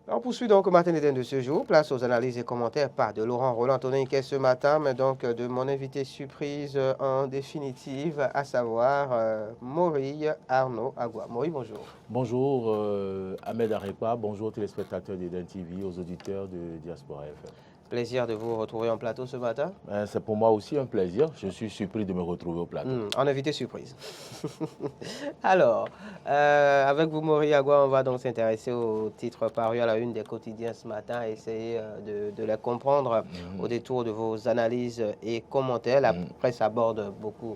On poursuit donc au matin de ce jour. Place aux analyses et commentaires, pas de Laurent Roland Toninquet ce matin, mais donc de mon invité surprise en définitive, à savoir Maury Arnaud Agua. Maury, bonjour. Bonjour Ahmed Arepa, bonjour téléspectateurs d'Eden TV, aux auditeurs de Diaspora FM. Plaisir de vous retrouver en plateau ce matin. C'est pour moi aussi un plaisir. Je suis surpris de me retrouver au plateau. En invité surprise. Alors, avec vous, Maury Agua, on va donc s'intéresser aux titres parus à la une des quotidiens ce matin, essayer de les comprendre au détour de vos analyses et commentaires. La presse aborde beaucoup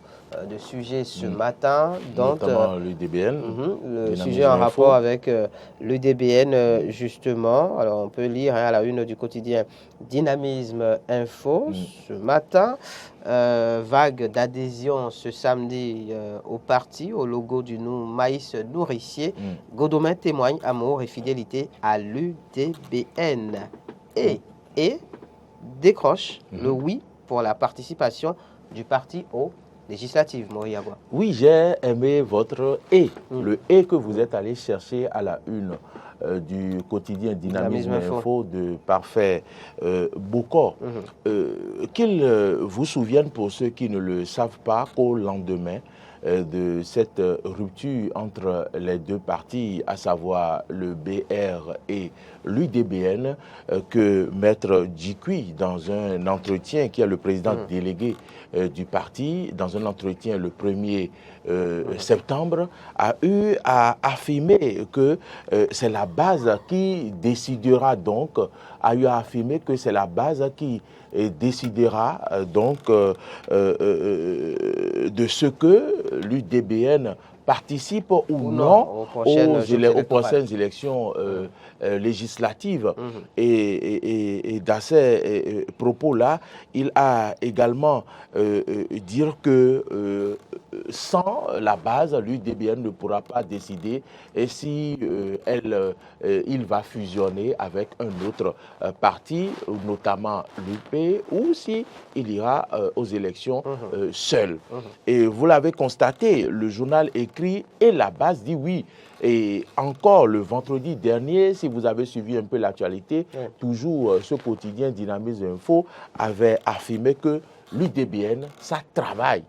de sujets ce matin, dont notamment l'UDBN. Le sujet en rapport avec l'UDBN, justement. Alors, on peut lire à la une du quotidien Dynamisme Info ce matin. Vague d'adhésion ce samedi au parti, au logo du maïs nourricier. Godomain témoigne amour et fidélité à l'UDBN et décroche le oui pour la participation du parti aux législatives, Maury Agua. Oui, j'ai aimé votre et, le et que vous êtes allé chercher à la une du quotidien Dynamisme Info de Parfait Bokor. Qu'il vous souvienne, pour ceux qui ne le savent pas, qu'au lendemain de cette rupture entre les deux partis, à savoir le BR et l'UDBN, que Maître Djikoui, dans un entretien, qui est le président délégué du parti, dans un entretien le 1er septembre, a eu à affirmer que c'est la base qui décidera donc, a eu à affirmer que c'est la base qui décidera donc de ce que l'UDBN participe ou non aux prochaines élections législatives. Et dans ces propos-là, il a également dire que sans la base, l'UDBN ne pourra pas décider et si il va fusionner avec un autre parti, notamment l'UP, ou si il ira aux élections seul. Et vous l'avez constaté, le journal écrit et la base dit oui. Et encore le vendredi dernier, si vous avez suivi un peu l'actualité, toujours ce quotidien Dynamisme Info avait affirmé que l'UDBN, ça travaille.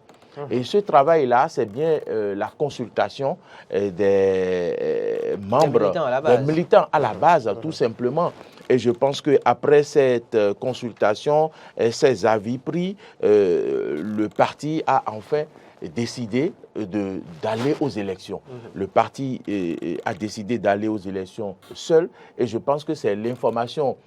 Et ce travail-là, c'est bien la consultation des membres, des militants à la base, tout simplement. Et je pense qu'après cette consultation et ces avis pris, le parti a enfin décidé d'aller aux élections. Le parti a décidé d'aller aux élections seul et je pense que c'est l'information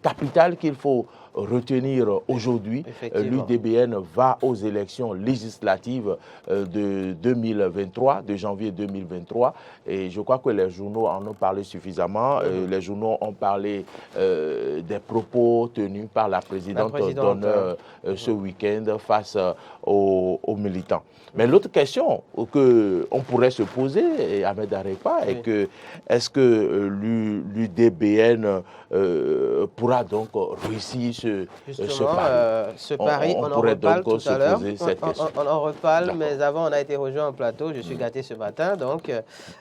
capitale qu'il faut retenir aujourd'hui. L'UDBN va aux élections législatives de 2023, de janvier 2023, et je crois que les journaux en ont parlé suffisamment. Les journaux ont parlé des propos tenus par la présidente d'honneur ce week-end face aux militants. Mais l'autre question qu'on pourrait se poser, Ahmed Arepa, est que est-ce que l'UDBN pourra donc réussir ce pari? On en reparle tout à l'heure. On en reparle, mais avant, on a été rejoint en plateau. Je suis gâté ce matin, donc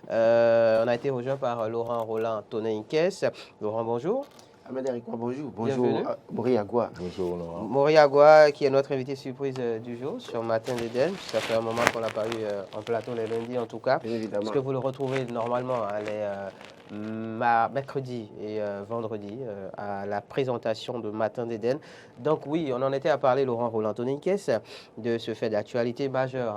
on a été rejoint par Laurent Roland Toninquet. Laurent, bonjour. Ahmed Arepa, bonjour. Bonjour, Maury Agua. Bonjour, Laurent. Maury Agua, qui est notre invité surprise du jour sur Matin d'Eden. Ça fait un moment qu'on l'a pas eu en plateau, les lundis en tout cas. Bien évidemment. Parce que vous le retrouvez normalement mercredi et vendredi à la présentation de Matin d'Eden. Donc oui, on en était à parler, Laurent Roland Toninquet, de ce fait d'actualité majeure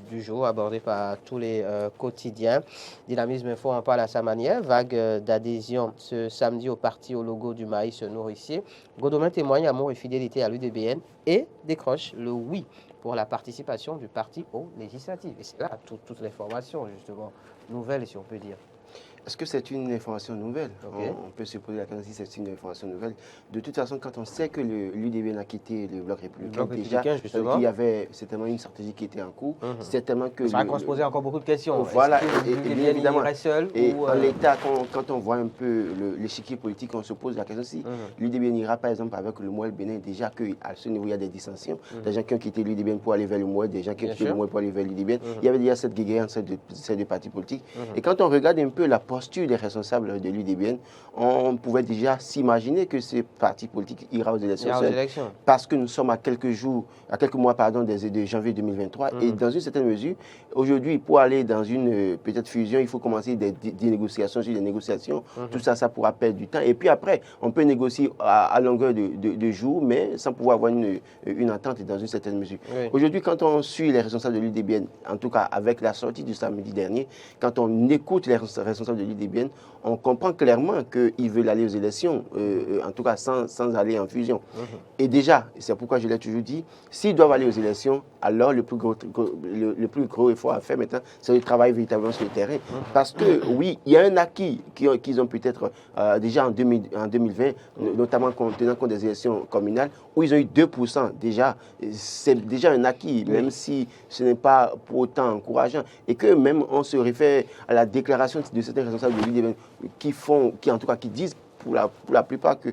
du jour abordé par tous les quotidiens. Dynamisme Info en parle à sa manière. Vague d'adhésion ce samedi au parti au logo du maïs nourricier. Godomain témoigne amour et fidélité à l'UDBN et décroche le oui pour la participation du parti aux législatives. Et c'est là toute l'information, justement, nouvelle, si on peut dire. Est-ce que c'est une information nouvelle? On peut se poser la question si c'est une information nouvelle. De toute façon, quand on sait que l'UDBN a quitté le bloc républicain, déjà, il y avait certainement une stratégie qui était en cours. Certainement que ça va se poser encore beaucoup de questions. Voilà, évidemment. Seul, et en l'état, quand on voit un peu l'échiquier politique, on se pose la question si l'UDBN ira par exemple avec le Mouel Bénin, déjà qu'à ce niveau il y a des dissensions, des gens qui ont quitté l'UDBN pour aller vers le Mouel, des gens qui ont quitté le Mouel pour aller vers l'UDBN. Il y avait déjà cette guerre entre ces deux partis politiques. Et quand on regarde un peu la posture des responsables de l'UDBN, on pouvait déjà s'imaginer que ce parti politique ira aux élections. Parce que nous sommes à quelques mois de janvier 2023. Et dans une certaine mesure, aujourd'hui, pour aller dans une peut-être fusion, il faut commencer des négociations sur des négociations. Tout ça, ça pourra perdre du temps. Et puis après, on peut négocier à longueur de jours, mais sans pouvoir avoir une entente dans une certaine mesure. Aujourd'hui, quand on suit les responsables de l'UDBN, en tout cas avec la sortie du samedi dernier, quand on écoute les responsables de l'UDBN, on comprend clairement qu'ils veulent aller aux élections, en tout cas sans aller en fusion. Et déjà, c'est pourquoi je l'ai toujours dit, s'ils doivent aller aux élections, alors le plus gros effort à faire maintenant, c'est de travailler véritablement sur le terrain. Parce que oui, il y a un acquis qu'ils ont peut-être déjà en 2020, notamment tenant compte des élections communales, où ils ont eu 2% déjà. C'est déjà un acquis, même si ce n'est pas pour autant encourageant. Et que même on se réfère à la déclaration de certains responsables de l'UDBN qui disent pour la plupart que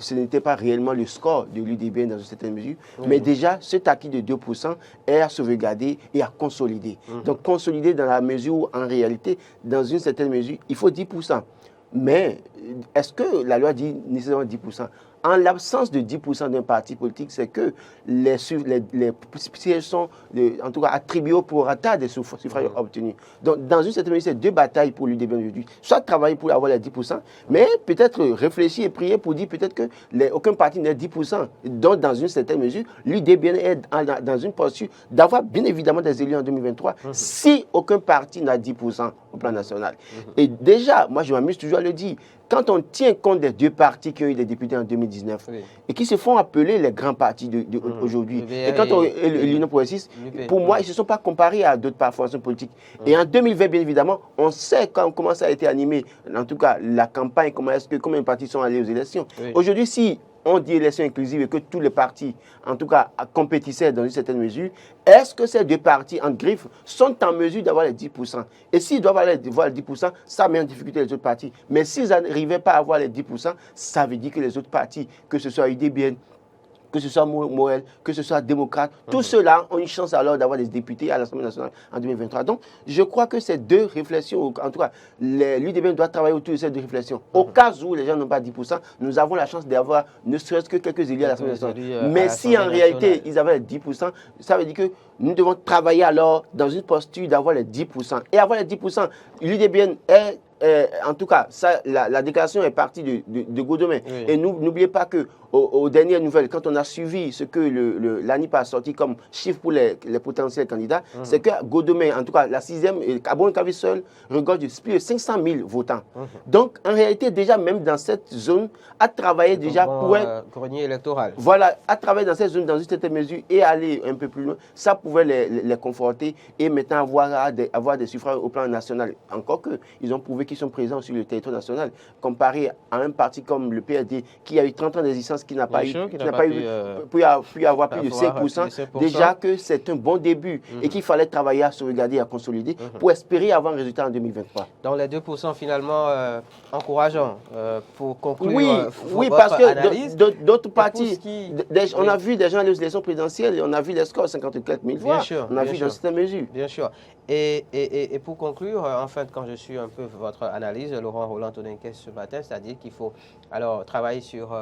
ce n'était pas réellement le score de l'UDBN dans une certaine mesure, mais déjà cet acquis de 2% est à sauvegarder et à consolider. Donc consolider dans la mesure où en réalité, dans une certaine mesure, il faut 10%. Mais est-ce que la loi dit nécessairement 10%? En l'absence de 10% d'un parti politique, c'est que les sièges sont en tout cas attribués au prorata des suffrages obtenus. Donc, dans une certaine mesure, c'est deux batailles pour l'UDBN aujourd'hui. Soit travailler pour avoir les 10%, mais peut-être réfléchir et prier pour dire peut-être qu'aucun parti n'est 10%. Donc, dans une certaine mesure, l'UDBN est dans une posture d'avoir bien évidemment des élus en 2023 si aucun parti n'a 10% au plan national. Et déjà, moi je m'amuse toujours à le dire, quand on tient compte des deux partis qui ont eu des députés en 2019 et qui se font appeler les grands partis d'aujourd'hui, et quand on est l'Union progressiste, pour moi, ils ne se sont pas comparés à d'autres formations politiques. Et en 2020, bien évidemment, on sait comment ça a été animé, en tout cas la campagne, combien de partis sont allés aux élections. Aujourd'hui, si on dit élection inclusive et que tous les partis, en tout cas, compétissaient dans une certaine mesure, est-ce que ces deux partis en griffe sont en mesure d'avoir les 10%? Et s'ils doivent avoir les 10%, ça met en difficulté les autres partis. Mais s'ils n'arrivaient pas à avoir les 10%, ça veut dire que les autres partis, que ce soit UDBN, que ce soit Morel, que ce soit démocrate, tous ceux-là ont une chance alors d'avoir des députés à l'Assemblée nationale en 2023. Donc, je crois que ces deux réflexions, en tout cas, l'UDBN doit travailler autour de ces deux réflexions. Au cas où les gens n'ont pas 10%, nous avons la chance d'avoir ne serait-ce que quelques élus à l'Assemblée nationale. Mais si en réalité, ils avaient les 10%, ça veut dire que nous devons travailler alors dans une posture d'avoir les 10%. Et avoir les 10%, l'UDBN est... en tout cas, la déclaration est partie de Godomain. Et n'oubliez pas qu'aux dernières nouvelles, quand on a suivi ce que l'ANIP a sorti comme chiffre pour les potentiels candidats, c'est que Godomain, en tout cas la 6e, Abon-Kavi seul, regorge de plus de 500 000 votants. Donc, en réalité, déjà, même dans cette zone, à travailler déjà pour un grenier électoral. Voilà, à travailler dans cette zone, dans une certaine mesure, et aller un peu plus loin, ça pouvait les conforter et maintenant avoir des suffrages au plan national. Encore qu'ils ont prouvé qu'ils sont présents sur le territoire national, comparé à un parti comme le PRD qui a eu 30 ans d'existence, qui n'a pas pu avoir plus de 5%, déjà que c'est un bon début et qu'il fallait travailler à sauvegarder et à consolider pour espérer avoir un résultat en 2023. Donc les 2% finalement encourageants pour conclure oui, parce que d'autres partis, on a vu des gens aller aux élections présidentielles et on a vu les scores, 54 000 voix, on a vu dans certaines mesures. Bien sûr. Et pour conclure, en fait, quand je suis un peu votre analyse, Laurent Roland-Tonenquès ce matin, c'est-à-dire qu'il faut alors travailler sur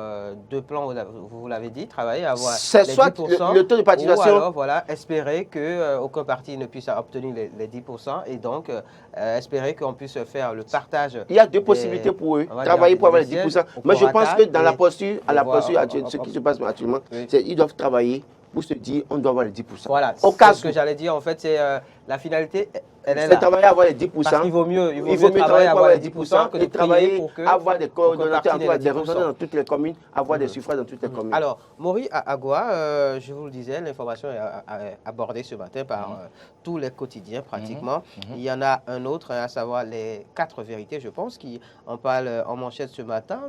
deux plans, vous l'avez dit, travailler à avoir les 10%, le taux de participation, ou alors voilà, espérer qu'aucun parti ne puisse obtenir les 10% et donc espérer qu'on puisse faire le partage. Il y a deux possibilités pour eux, travailler pour avoir les 10%. Moi, je pense que dans la posture, ce qui se passe actuellement, c'est qu'ils doivent travailler pour se dire on doit avoir les 10%. Voilà, ce que j'allais dire en fait, c'est la finalité. C'est travailler à avoir les 10%. Parce qu'il vaut mieux travailler à avoir les 10% que de travailler pour avoir des coordonnateurs, des représentants dans toutes les communes, avoir des suffrages dans toutes les communes. Alors, Maury Agua, je vous le disais, l'information est abordée ce matin par tous les quotidiens pratiquement. Il y en a un autre, à savoir les 4 vérités, je pense, qui en parle en manchette ce matin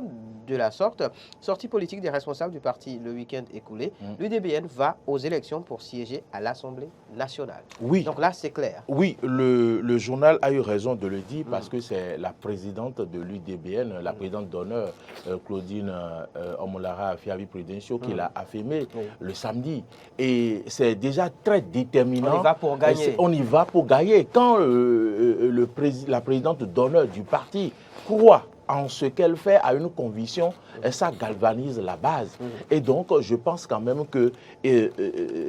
de la sorte. Sortie politique des responsables du parti le week-end écoulé. L'UDBN va aux élections pour siéger à l'Assemblée nationale. Oui. Donc là, assez clair. Oui, le journal a eu raison de le dire parce que c'est la présidente de l'UDBN, la présidente d'honneur, Claudine Omolara Fiavi Prudencio, qui l'a affirmé le samedi. Et c'est déjà très déterminant. On y va pour gagner. On y va pour gagner. Quand la présidente d'honneur du parti croit en ce qu'elle fait à une conviction, ça galvanise la base. Et donc, je pense quand même que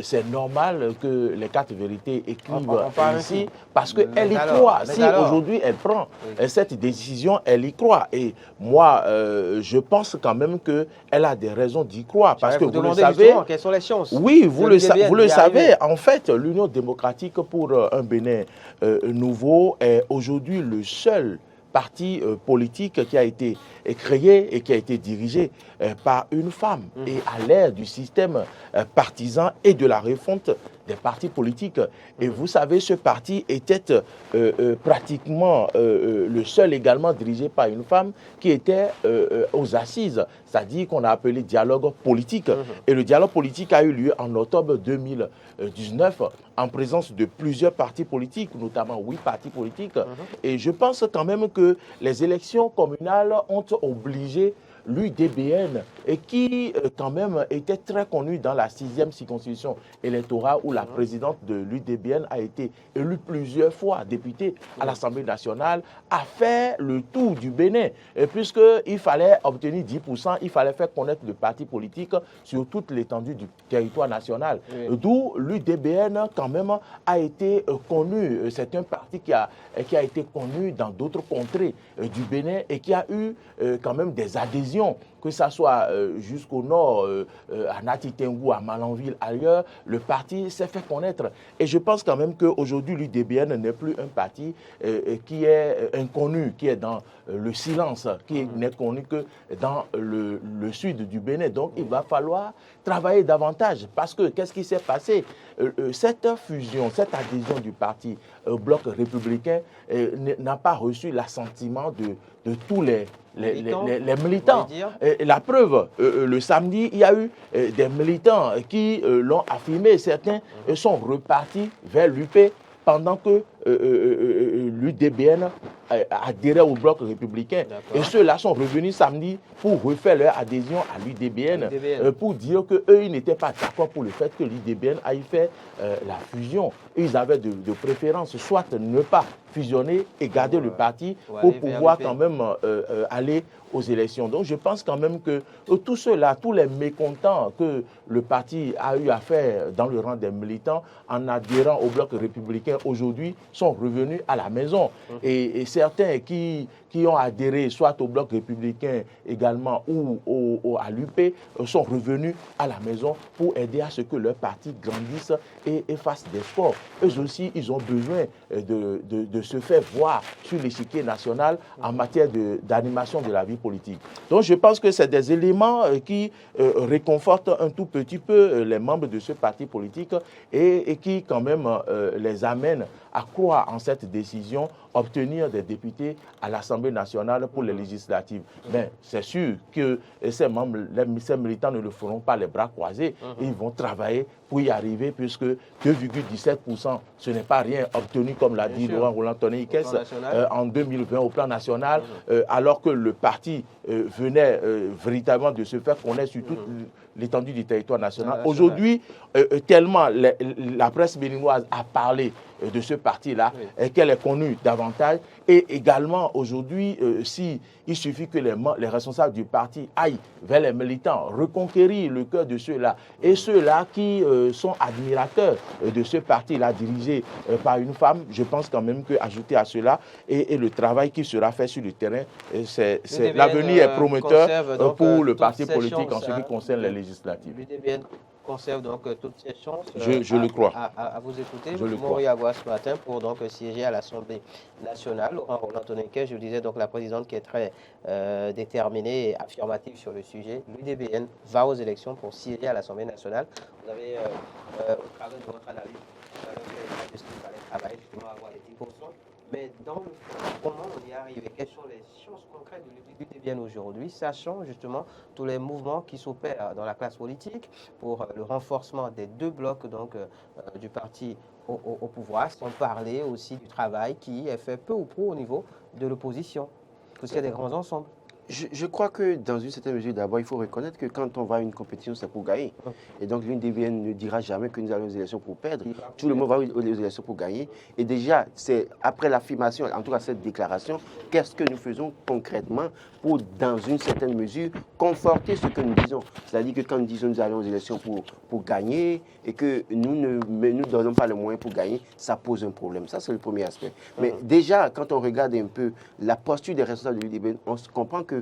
c'est normal que les 4 vérités écrivent ici, parce qu'elle y croit. Si aujourd'hui elle prend cette décision, elle y croit. Et moi, je pense quand même qu'elle a des raisons d'y croire. Parce que vous le savez, quelles sont les chances? Oui, vous le savez. En fait, l'Union démocratique pour un Bénin nouveau est aujourd'hui le seul parti politique qui a été créé et qui a été dirigé par une femme. Et à l'ère du système partisan et de la refonte des partis politiques. Et vous savez, ce parti était pratiquement le seul également dirigé par une femme qui était aux assises, c'est-à-dire qu'on a appelé dialogue politique. Et le dialogue politique a eu lieu en octobre 2019 en présence de plusieurs partis politiques, notamment 8 partis politiques. Et je pense quand même que les élections communales ont obligé l'UDBN, et qui quand même était très connue dans la 6e circonscription électorale où la présidente de l'UDBN a été élue plusieurs fois députée à l'Assemblée nationale, a fait le tour du Bénin. Puisqu'il fallait obtenir 10%, il fallait faire connaître le parti politique sur toute l'étendue du territoire national. D'où l'UDBN quand même a été connu. C'est un parti qui a été connu dans d'autres contrées du Bénin et qui a eu quand même des adhésions, que ce soit jusqu'au nord, à Natitengu, à Malanville, ailleurs, le parti s'est fait connaître. Et je pense quand même qu'aujourd'hui, l'UDBN n'est plus un parti qui est inconnu, qui est dans le silence, qui n'est connu que dans le sud du Bénin. Donc, il va falloir travailler davantage. Parce que, qu'est-ce qui s'est passé? Cette fusion, cette adhésion du parti bloc républicain n'a pas reçu l'assentiment de tous les militants. La preuve, le samedi, il y a eu des militants qui l'ont affirmé. Certains sont repartis vers l'UP pendant que l'UDBN adhérait au bloc républicain. Et ceux-là sont revenus samedi pour refaire leur adhésion à l'UDBN, pour dire qu'eux, ils n'étaient pas d'accord pour le fait que l'UDBN aille faire la fusion. Ils avaient de préférence soit ne pas fusionner et garder le parti pour pouvoir quand même aller aux élections. Donc je pense quand même que tout cela, tous les mécontents que le parti a eu à faire dans le rang des militants en adhérant au bloc républicain aujourd'hui sont revenus à la maison. Et certains qui ont adhéré soit au bloc républicain également ou à l'UP sont revenus à la maison pour aider à ce que leur parti grandisse et fasse des sports. Eux aussi, ils ont besoin de se faire voir sur l'échiquier national en matière d'animation de la vie politique. Donc je pense que c'est des éléments qui réconfortent un tout petit peu les membres de ce parti politique et qui quand même les amènent à croire en cette décision, obtenir des députés à l'Assemblée nationale pour les législatives. Mais c'est sûr que ces membres, ces militants ne le feront pas les bras croisés. Ils vont travailler pour y arriver, puisque 2,17%, ce n'est pas rien obtenu, comme l'a dit Laurent Roland-Tonné Ikes, en 2020 au plan national, alors que le parti venait véritablement de se faire connaître sur toute l'étendue du territoire national. Aujourd'hui, tellement la presse béninoise a parlé de ce parti-là, qu'elle est connue davantage. Et également, aujourd'hui, il suffit que les responsables du parti aillent vers les militants, reconquérir le cœur de ceux-là. Et ceux-là qui sont admirateurs de ce parti-là, dirigé par une femme, je pense quand même qu'ajouter à cela, et le travail qui sera fait sur le terrain, l'avenir est prometteur pour le parti politique en ce qui concerne les législatives. Conserve donc toutes ses chances je le crois. À vous écouter. Je le crois. Ce matin pour donc siéger à l'Assemblée nationale. Laurent Roland-Tonné Ikes, je vous disais donc la présidente qui est très déterminée et affirmative sur le sujet. L'UDBN va aux élections pour siéger à l'Assemblée nationale. Vous avez, au travers de votre analyse, ce qu'il fallait travailler justement avoir les 10%. Mais dans le fond, comment on y est arrivé? Quelles sont les choses concrètes de l'UDBN aujourd'hui, sachant justement tous les mouvements qui s'opèrent dans la classe politique pour le renforcement des deux blocs donc, du parti au pouvoir, sans parler aussi du travail qui est fait peu ou prou au niveau de l'opposition, parce qu'il y a des grands ensembles. Je crois que dans une certaine mesure, d'abord, il faut reconnaître que quand on va à une compétition, c'est pour gagner. Et donc, l'UDBN ne dira jamais que nous allons aux élections pour perdre. Tout le monde va aux élections pour gagner. Et déjà, c'est après l'affirmation, en tout cas cette déclaration, qu'est-ce que nous faisons concrètement pour, dans une certaine mesure, conforter ce que nous disons. C'est-à-dire que quand nous disons que nous allons aux élections pour gagner et que nous ne donnons pas le moyen pour gagner, ça pose un problème. Ça, c'est le premier aspect. Mais déjà, quand on regarde un peu la posture des responsables de l'UDBN, on se comprend que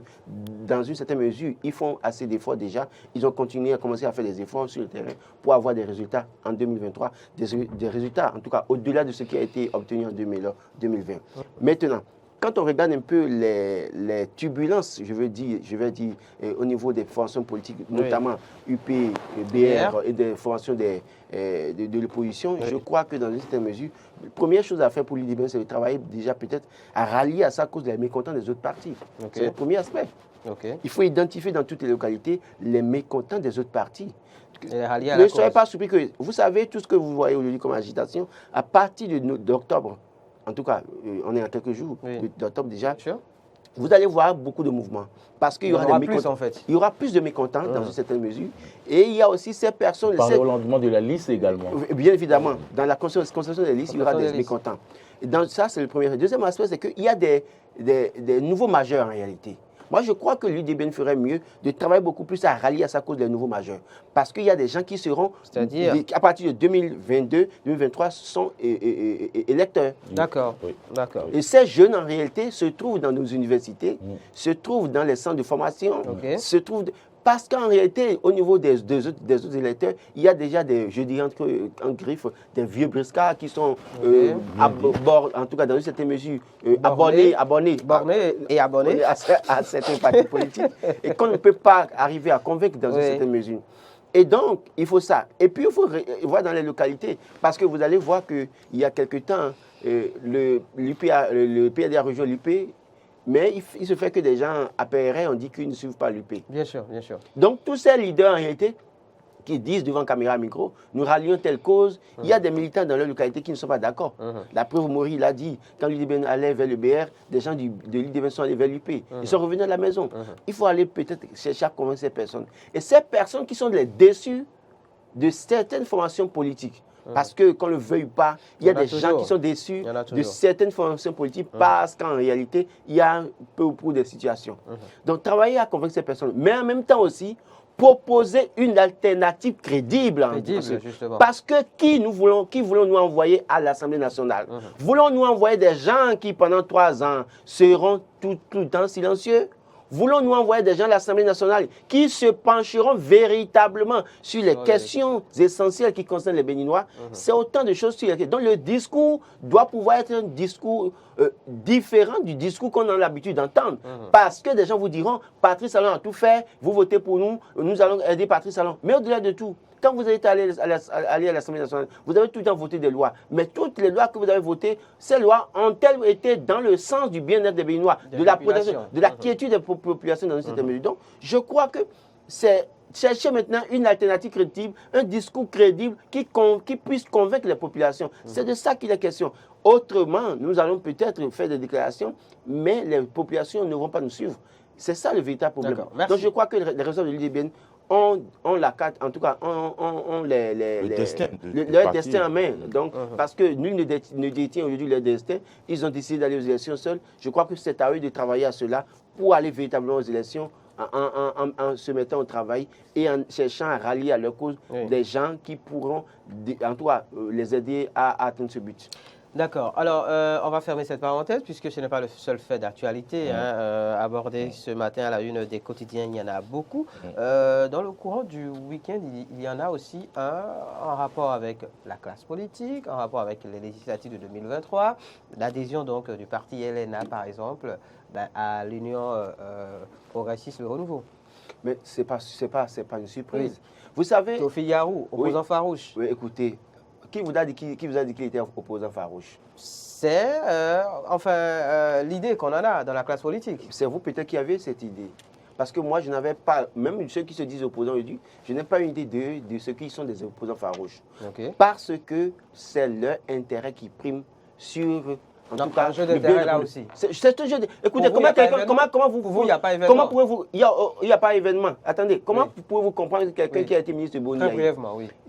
dans une certaine mesure, ils font assez d'efforts déjà. Ils ont continué à commencer à faire des efforts sur le terrain pour avoir des résultats en 2023, des résultats en tout cas au-delà de ce qui a été obtenu en 2020. Maintenant, quand on regarde un peu les turbulences, je vais dire au niveau des formations politiques, notamment UP, BR et des formations de l'opposition, je crois que dans une certaine mesure, la première chose à faire pour l'UDBN, c'est de travailler déjà peut-être à rallier à ça à cause des mécontents des autres partis. C'est le premier aspect. Il faut identifier dans toutes les localités les mécontents des autres partis. Ne soyez pas surpris que, vous savez, tout ce que vous voyez aujourd'hui comme agitation, à partir d'octobre, en tout cas, on est à quelques jours d'octobre déjà, vous allez voir beaucoup de mouvements. Parce qu'il y aura des mécontents. En fait. Il y aura plus de mécontents dans une certaine mesure. Et il y a aussi ces personnes... Par le lendemain de la liste également. Bien évidemment. Dans la constitution des listes, il y aura des mécontents. Et dans ça, c'est le premier. Le deuxième aspect, c'est qu'il y a des nouveaux majeurs en réalité. Moi, je crois que l'UDBN ferait mieux de travailler beaucoup plus à rallier à sa cause des nouveaux majeurs. Parce qu'il y a des gens qui seront, à partir de 2022, 2023, sont électeurs. D'accord. Et ces jeunes, en réalité, se trouvent dans nos universités, se trouvent dans les centres de formation, se trouvent... Parce qu'en réalité, au niveau des autres électeurs, il y a déjà je dirais en griffe, des vieux briscards qui sont à bord, en tout cas dans une certaine mesure, abonnés à certains partis politiques, et qu'on ne peut pas arriver à convaincre dans une certaine mesure. Et donc, il faut ça. Et puis, il faut voir dans les localités, parce que vous allez voir qu'il y a quelque temps, le PAD a rejoint l'UP. Mais il se fait que des gens à PRR ont dit qu'ils ne suivent pas l'UP. Bien sûr, bien sûr. Donc, tous ces leaders, en réalité, qui disent devant caméra micro, nous rallions telle cause, il y a des militants dans leur localité qui ne sont pas d'accord. La preuve, Maury l'a dit, quand l'UDBN allait vers le BR, des gens de l'UDBN sont allés vers l'UP. Ils sont revenus à la maison. Il faut aller peut-être chercher à convaincre ces personnes. Et ces personnes qui sont les déçus de certaines formations politiques, parce que, qu'on ne le veuille pas, il y a des gens qui sont déçus de certaines formations politiques parce qu'en réalité, il y a un peu ou prou des situations. Donc, travailler à convaincre ces personnes, mais en même temps aussi, proposer une alternative crédible. Parce que qui voulons-nous envoyer à l'Assemblée nationale? Voulons-nous envoyer des gens qui, pendant 3 ans, seront tout le temps silencieux? Voulons-nous envoyer des gens à l'Assemblée nationale qui se pencheront véritablement sur les questions essentielles qui concernent les Béninois? C'est autant de choses sur lesquelles. Donc le discours doit pouvoir être un discours différent du discours qu'on a l'habitude d'entendre. Parce que des gens vous diront, Patrice Talon a tout fait, vous votez pour nous, nous allons aider Patrice Talon. Mais au-delà de tout, quand vous êtes allé à l'Assemblée nationale, vous avez tout le temps voté des lois. Mais toutes les lois que vous avez votées, ces lois ont-elles été dans le sens du bien-être des Béninois, de la protection, de la quiétude des populations dans une certaine mesure? Donc, je crois que c'est chercher maintenant une alternative crédible, un discours crédible qui puisse convaincre les populations. C'est de ça qu'il est question. Autrement, nous allons peut-être faire des déclarations, mais les populations ne vont pas nous suivre. C'est ça le véritable problème. Donc, je crois que les responsables de l'UDBN ont la carte, en tout cas, ont leur destin en main. Donc, parce que nul ne détient aujourd'hui leur destin, ils ont décidé d'aller aux élections seuls. Je crois que c'est à eux de travailler à cela pour aller véritablement aux élections en se mettant au travail et en cherchant à rallier à leur cause des gens qui pourront, en tout cas, les aider à atteindre ce but. D'accord. Alors, on va fermer cette parenthèse puisque ce n'est pas le seul fait d'actualité abordé ce matin à la une des quotidiens. Il y en a beaucoup. Dans le courant du week-end, il y en a aussi un en rapport avec la classe politique, en rapport avec les législatives de 2023, l'adhésion donc du parti LNA, par exemple, à l'Union progressiste Le Renouveau. Mais c'est pas une surprise. Vous savez... Sophie Yarou, opposant farouche. Oui, écoutez... Qui vous a dit qu'il était opposant farouche? C'est l'idée qu'on en a dans la classe politique. C'est vous peut-être qui avez cette idée. Parce que moi, je n'avais pas, même ceux qui se disent opposants aujourd'hui, je n'ai pas une idée de ceux qui sont des opposants farouches. Okay. Parce que c'est leur intérêt qui prime sur... En tout cas, un jeu d'intérêt là aussi. C'est un jeu d'intérêt. Écoutez, comment vous... il n'y a pas événement. Comment pouvez-vous... Il n'y a pas événement. Attendez, comment pouvez-vous comprendre quelqu'un qui a été ministre de Boni,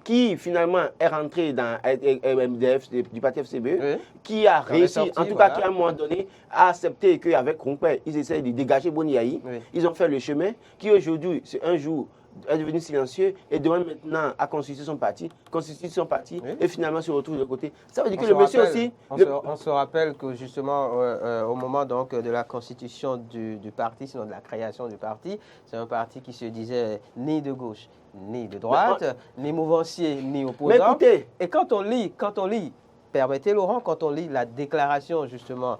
qui finalement est rentré dans MDF, du parti FCBE, qui a réussi, en tout cas qui à un moment donné, a accepté qu'avec Rompé, ils essaient de dégager Boni. Ils ont fait le chemin, qui aujourd'hui, c'est un jour... est devenu silencieux et demande maintenant à constituer son parti, et finalement se retrouve de côté. Ça veut dire que le monsieur aussi... On se rappelle que justement, au moment donc, de la constitution du parti, sinon de la création du parti, c'est un parti qui se disait ni de gauche, ni de droite, ni mouvancier, ni opposant. Mais écoutez... Et quand on lit, permettez Laurent, quand on lit la déclaration justement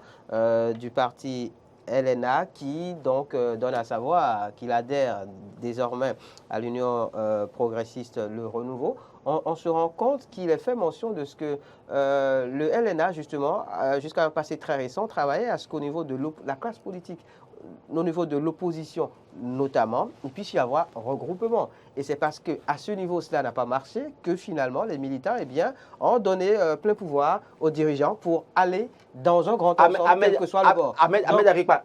du parti LNA qui donc donne à savoir qu'il adhère désormais à l'Union progressiste Le Renouveau, on se rend compte qu'il est fait mention de ce que le LNA justement, jusqu'à un passé très récent, travaillait à ce qu'au niveau de la classe politique, au niveau de l'opposition notamment, il puisse y avoir regroupement. Et c'est parce qu'à ce niveau, cela n'a pas marché que finalement, les militants ont donné plein pouvoir aux dirigeants pour aller dans un grand ensemble, quel que soit le bord. Ahmed n'arrive pas.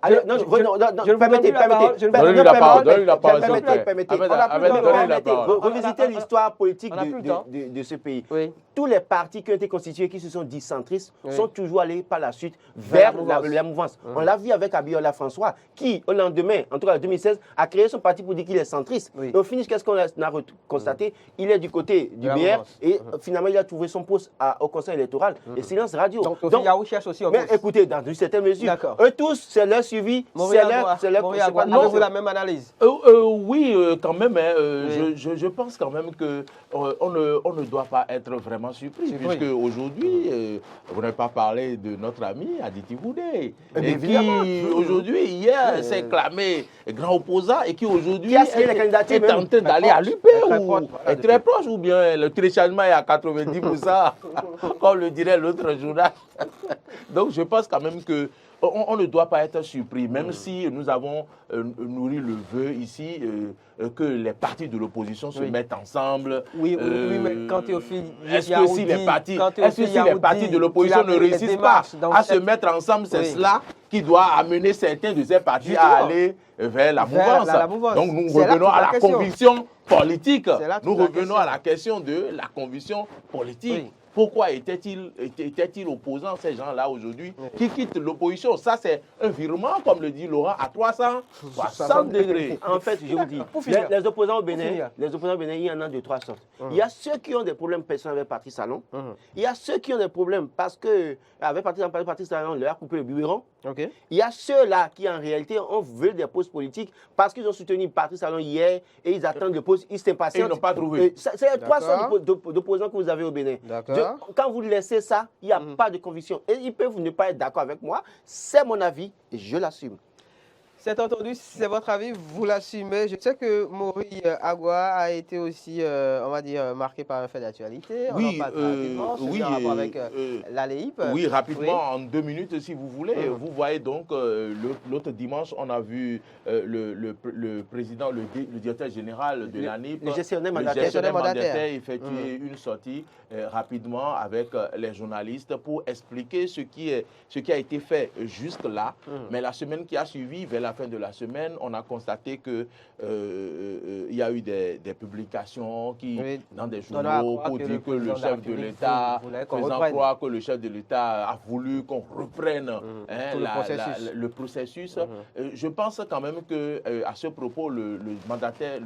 Revisiter l'histoire politique de ce pays. Tous les partis qui ont été constitués, qui se sont dits centristes, sont toujours allés par la suite vers la mouvance. On l'a vu avec Abiola François, qui, au lendemain, en tout cas en 2016, a créé son parti pour dire qu'il est centriste. Et au finish, qu'est-ce qu'on a constaté? Il est du côté du BR et finalement, il a trouvé son poste au conseil électoral. Et silence radio. Donc Yaou cherche aussi un poste. Mais écoutez, dans une certaine mesure, eux tous, c'est leur suivi, c'est leur... Avez-vous la même analyse? Oui, quand même. Je pense quand même qu'on ne doit pas être vraiment surpris, puisque aujourd'hui, vous n'avez pas parlé de notre ami Aditi Boudé, qui aujourd'hui, hier, s'est clamé grand opposant et qui aujourd'hui est en train d'aller à l'UP, est très proche, ou bien le téléchargement est à 90%, comme le dirait l'autre journal. Donc je pense quand même que on ne doit pas être surpris, même si nous avons nourri le vœu ici que les partis de l'opposition se mettent ensemble. Oui, mais quand Théophile est-ce que si les partis de l'opposition ne réussissent pas à se mettre ensemble, c'est cela qui doit amener certains de ces partis à aller vers la mouvance. Donc nous revenons à la conviction politique. Nous revenons à la question de la conviction politique. Pourquoi étaient-ils opposants, ces gens-là, aujourd'hui, qui quittent l'opposition? Ça, c'est un virement, comme le dit Laurent, à 360 degrés. En fait, je vous dis, les opposants au Bénin, il y en a de trois sortes. Il y a ceux qui ont des problèmes personnels avec Patrice Talon. Il y a ceux qui ont des problèmes parce que, avec Patrice Talon, on leur a coupé le biberon. Il y a ceux-là qui, en réalité, ont voulu des postes politiques parce qu'ils ont soutenu Patrice Talon hier et ils attendent le poste, ils s'impatientent. Ils n'ont pas trouvé. C'est les trois sortes d'opposants que vous avez au Bénin. Quand vous laissez ça, il n'y a pas de conviction. Et ils peuvent ne pas être d'accord avec moi. C'est mon avis et je l'assume. C'est entendu, c'est votre avis, vous l'assumez. Je sais que Maury Agua a été aussi, on va dire, marqué par un fait d'actualité. Oui, en rapport avec la LEIP. Oui, rapidement, en 2 minutes, si vous voulez. Vous voyez donc, l'autre dimanche, on a vu le président, le directeur général de l'ANIP, le gestionnaire mandataire effectuer une sortie rapidement avec les journalistes pour expliquer ce qui a été fait jusque-là. Mais la semaine qui a suivi, vers la fin de la semaine, on a constaté que il y a eu des publications dans des journaux pour dire que le chef de l'État, faisant croire que le chef de l'État a voulu qu'on reprenne le processus. Je pense quand même que à ce propos, le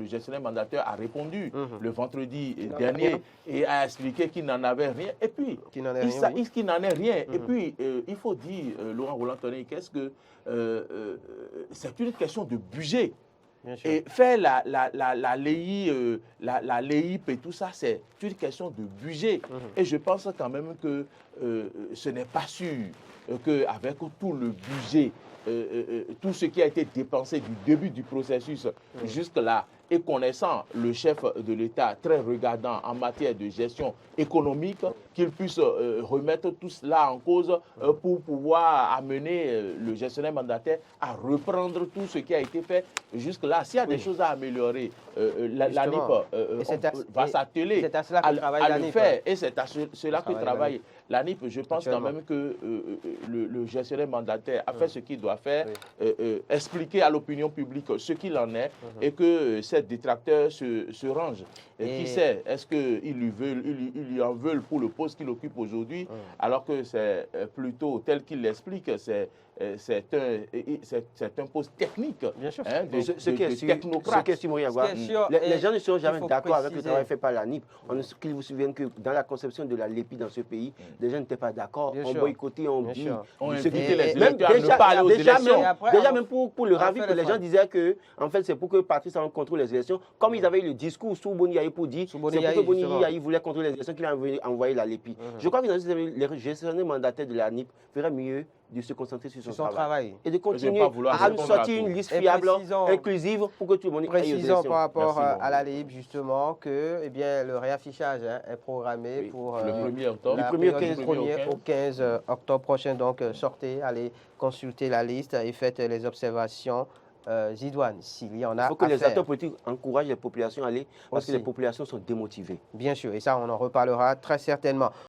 gestionnaire mandataire a répondu le vendredi dernier et a expliqué qu'il n'en avait rien. Et puis, qu'il n'en est rien. Et puis, il faut dire, Laurent Roland-Tonnet, qu'est-ce que c'est une question de budget. Et faire la LEIP et tout ça, c'est une question de budget. Et je pense quand même que ce n'est pas sûr qu'avec tout le budget, tout ce qui a été dépensé du début du processus jusque-là, et connaissant le chef de l'État très regardant en matière de gestion économique, qu'il puisse remettre tout cela en cause pour pouvoir amener le gestionnaire mandataire à reprendre tout ce qui a été fait jusque-là. S'il y a des choses à améliorer, la NIP va s'atteler à le faire. Et c'est à cela que travaille la NIP. Je pense quand même que le gestionnaire mandataire a fait ce qu'il doit faire, expliquer à l'opinion publique ce qu'il en est et que ces détracteurs se rangent. Et qui sait, est-ce qu'ils lui en veulent pour le poste qu'il occupe aujourd'hui, alors que c'est plutôt tel qu'il l'explique, c'est un poste technique. Bien sûr. Hein, de technocrate. Les gens ne sont jamais d'accord avec le travail fait par la NIP. Qu'ils vous souviennent que dans la conception de la LEPI dans ce pays, les gens n'étaient pas d'accord. On boycottait, on dit. On invitait les électeurs à ne pas aller aux élections. Déjà, même pour le ravi, les gens disaient que en fait, c'est pour que Patrice Talon contrôle les élections. Comme ils avaient eu le discours sous Boni Yayi pour dire c'est pour que Boni Yayi voulait contrôler les élections qu'il a envoyé la LEPI. Je crois que les gestionnaires mandataires de la NIP feraient mieux de se concentrer sur son travail. Et de continuer à nous sortir une liste fiable, inclusive, pour que tout le monde aille aux élections. Précisons par rapport à la LEPI, justement, que le réaffichage est programmé pour le 1er octobre. Du 1er au 15 octobre prochain. Donc, sortez, allez consulter la liste et faites les observations. Zidouane, s'il y en a. Il faut que les acteurs politiques encouragent les populations à aller, parce que les populations sont démotivées. Bien sûr, et ça, on en reparlera très certainement.